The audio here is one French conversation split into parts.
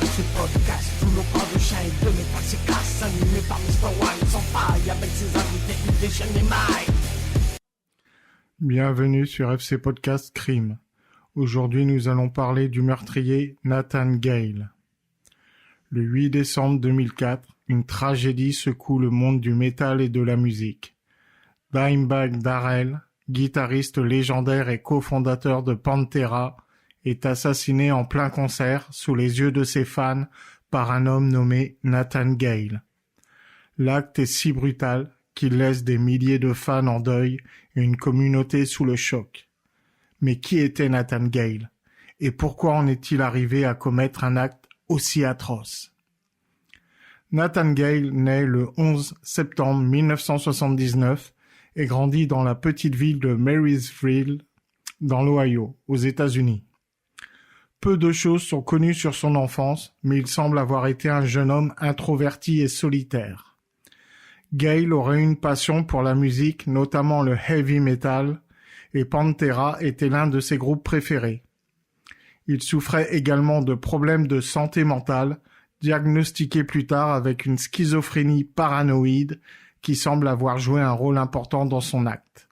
Ce podcast, tout nos corps de chien et de métal s'écasse, animé par Mr. Wine sans faille, avec ses invités, il déchaîne les mailles. Bienvenue sur FC Podcast Crime. Aujourd'hui, nous allons parler du meurtrier Nathan Gale. Le 8 décembre 2004, une tragédie secoue le monde du métal et de la musique. Dimebag Darrell, guitariste légendaire et cofondateur de Pantera, est assassiné en plein concert sous les yeux de ses fans par un homme nommé Nathan Gale. L'acte est si brutal qu'il laisse des milliers de fans en deuil et une communauté sous le choc. Mais qui était Nathan Gale? Et pourquoi en est-il arrivé à commettre un acte aussi atroce? Nathan Gale naît le 11 septembre 1979 et grandit dans la petite ville de Marysville, dans l'Ohio, aux États-Unis. Peu de choses sont connues sur son enfance, mais il semble avoir été un jeune homme introverti et solitaire. Gale aurait une passion pour la musique, notamment le heavy metal, et Pantera était l'un de ses groupes préférés. Il souffrait également de problèmes de santé mentale, diagnostiqués plus tard avec une schizophrénie paranoïde qui semble avoir joué un rôle important dans son acte.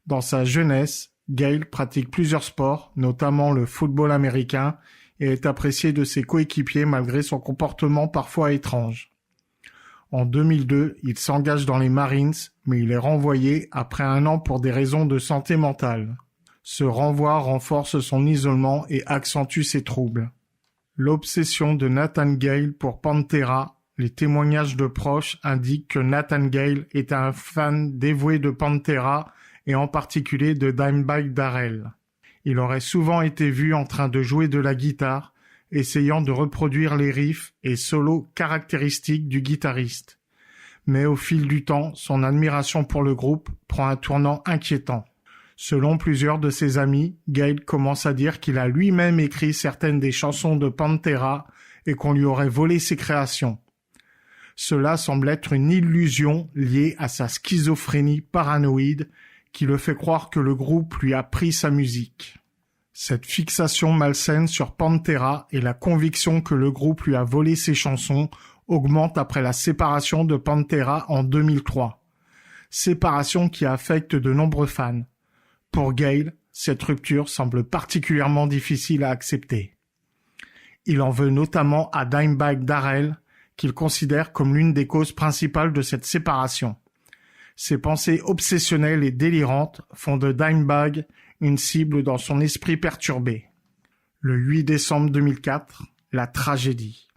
Dans sa jeunesse, Gale pratique plusieurs sports, notamment le football américain, et est apprécié de ses coéquipiers malgré son comportement parfois étrange. En 2002, il s'engage dans les Marines, mais il est renvoyé après un an pour des raisons de santé mentale. Ce renvoi renforce son isolement et accentue ses troubles. L'obsession de Nathan Gale pour Pantera, les témoignages de proches indiquent que Nathan Gale est un fan dévoué de Pantera et en particulier de Dimebag Darrell. Il aurait souvent été vu en train de jouer de la guitare, essayant de reproduire les riffs et solos caractéristiques du guitariste. Mais au fil du temps, son admiration pour le groupe prend un tournant inquiétant. Selon plusieurs de ses amis, Gale commence à dire qu'il a lui-même écrit certaines des chansons de Pantera et qu'on lui aurait volé ses créations. Cela semble être une illusion liée à sa schizophrénie paranoïde qui le fait croire que le groupe lui a pris sa musique. Cette fixation malsaine sur Pantera et la conviction que le groupe lui a volé ses chansons augmente après la séparation de Pantera en 2003. Séparation qui affecte de nombreux fans. Pour Gale, cette rupture semble particulièrement difficile à accepter. Il en veut notamment à Dimebag Darrell, qu'il considère comme l'une des causes principales de cette séparation. Ses pensées obsessionnelles et délirantes font de Dimebag une cible dans son esprit perturbé. Le 8 décembre 2004, la tragédie.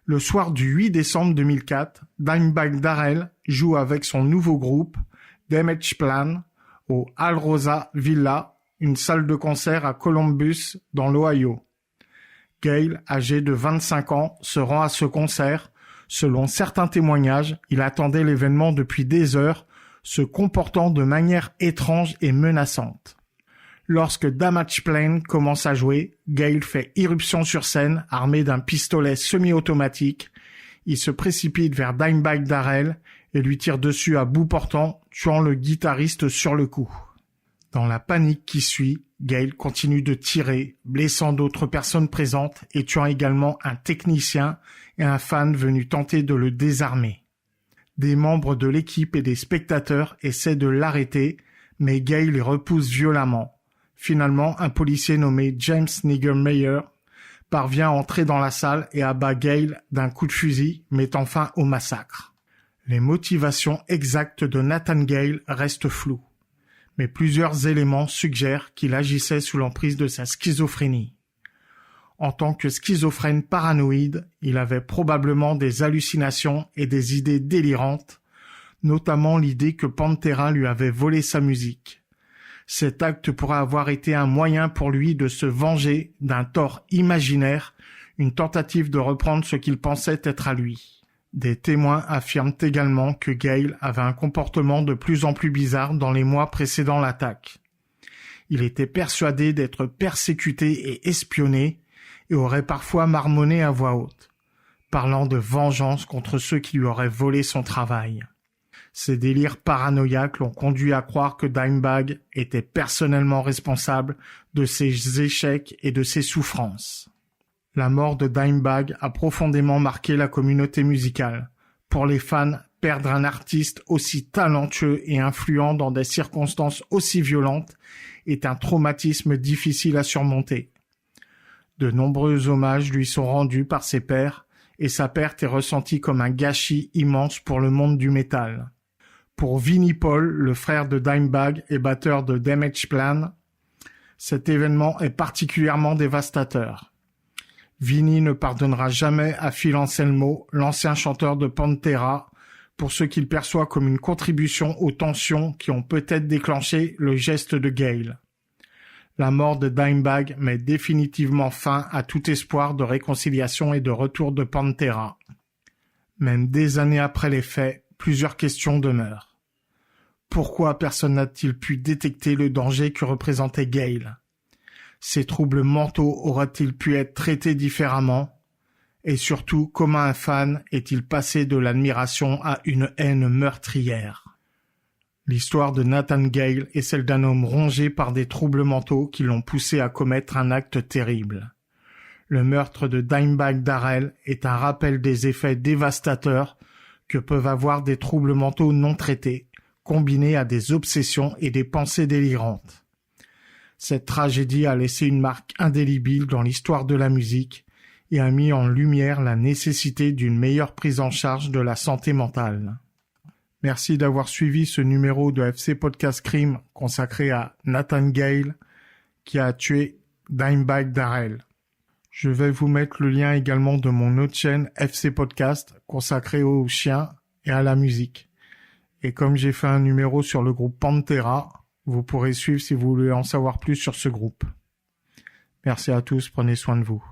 Le soir du 8 décembre 2004, Dimebag Darrell joue avec son nouveau groupe, Damage Plan, au Alrosa Villa, une salle de concert à Columbus, dans l'Ohio. Gale, âgé de 25 ans, se rend à ce concert. Selon certains témoignages, il attendait l'événement depuis des heures, se comportant de manière étrange et menaçante. Lorsque Damage Plan commence à jouer, Gale fait irruption sur scène, armé d'un pistolet semi-automatique. Il se précipite vers Dimebag Darrell et lui tire dessus à bout portant, tuant le guitariste sur le coup. Dans la panique qui suit, Gale continue de tirer, blessant d'autres personnes présentes et tuant également un technicien et un fan venu tenter de le désarmer. Des membres de l'équipe et des spectateurs essaient de l'arrêter, mais Gale les repousse violemment. Finalement, un policier nommé James Niggermeyer parvient à entrer dans la salle et abat Gale d'un coup de fusil, mettant fin au massacre. Les motivations exactes de Nathan Gale restent floues, mais plusieurs éléments suggèrent qu'il agissait sous l'emprise de sa schizophrénie. En tant que schizophrène paranoïde, il avait probablement des hallucinations et des idées délirantes, notamment l'idée que Pantera lui avait volé sa musique. Cet acte pourrait avoir été un moyen pour lui de se venger d'un tort imaginaire, une tentative de reprendre ce qu'il pensait être à lui. Des témoins affirment également que Gale avait un comportement de plus en plus bizarre dans les mois précédant l'attaque. Il était persuadé d'être persécuté et espionné et aurait parfois marmonné à voix haute, parlant de vengeance contre ceux qui lui auraient volé son travail. Ces délires paranoïaques l'ont conduit à croire que Dimebag était personnellement responsable de ses échecs et de ses souffrances. La mort de Dimebag a profondément marqué la communauté musicale. Pour les fans, perdre un artiste aussi talentueux et influent dans des circonstances aussi violentes est un traumatisme difficile à surmonter. De nombreux hommages lui sont rendus par ses pairs et sa perte est ressentie comme un gâchis immense pour le monde du métal. Pour Vinnie Paul, le frère de Dimebag et batteur de Damageplan, cet événement est particulièrement dévastateur. Vinnie ne pardonnera jamais à Phil Anselmo, l'ancien chanteur de Pantera, pour ce qu'il perçoit comme une contribution aux tensions qui ont peut-être déclenché le geste de Gale. La mort de Dimebag met définitivement fin à tout espoir de réconciliation et de retour de Pantera. Même des années après les faits, plusieurs questions demeurent. Pourquoi personne n'a-t-il pu détecter le danger que représentait Gale ? Ces troubles mentaux auraient-ils pu être traités différemment ? Et surtout, comment un fan est-il passé de l'admiration à une haine meurtrière ? L'histoire de Nathan Gale est celle d'un homme rongé par des troubles mentaux qui l'ont poussé à commettre un acte terrible. Le meurtre de Dimebag Darrell est un rappel des effets dévastateurs que peuvent avoir des troubles mentaux non traités, combinés à des obsessions et des pensées délirantes. Cette tragédie a laissé une marque indélébile dans l'histoire de la musique et a mis en lumière la nécessité d'une meilleure prise en charge de la santé mentale. Merci d'avoir suivi ce numéro de FC Podcast Crime consacré à Nathan Gale qui a tué Dimebag Darrell. Je vais vous mettre le lien également de mon autre chaîne FC Podcast consacrée aux chiens et à la musique. Et comme j'ai fait un numéro sur le groupe Pantera, vous pourrez suivre si vous voulez en savoir plus sur ce groupe. Merci à tous, prenez soin de vous.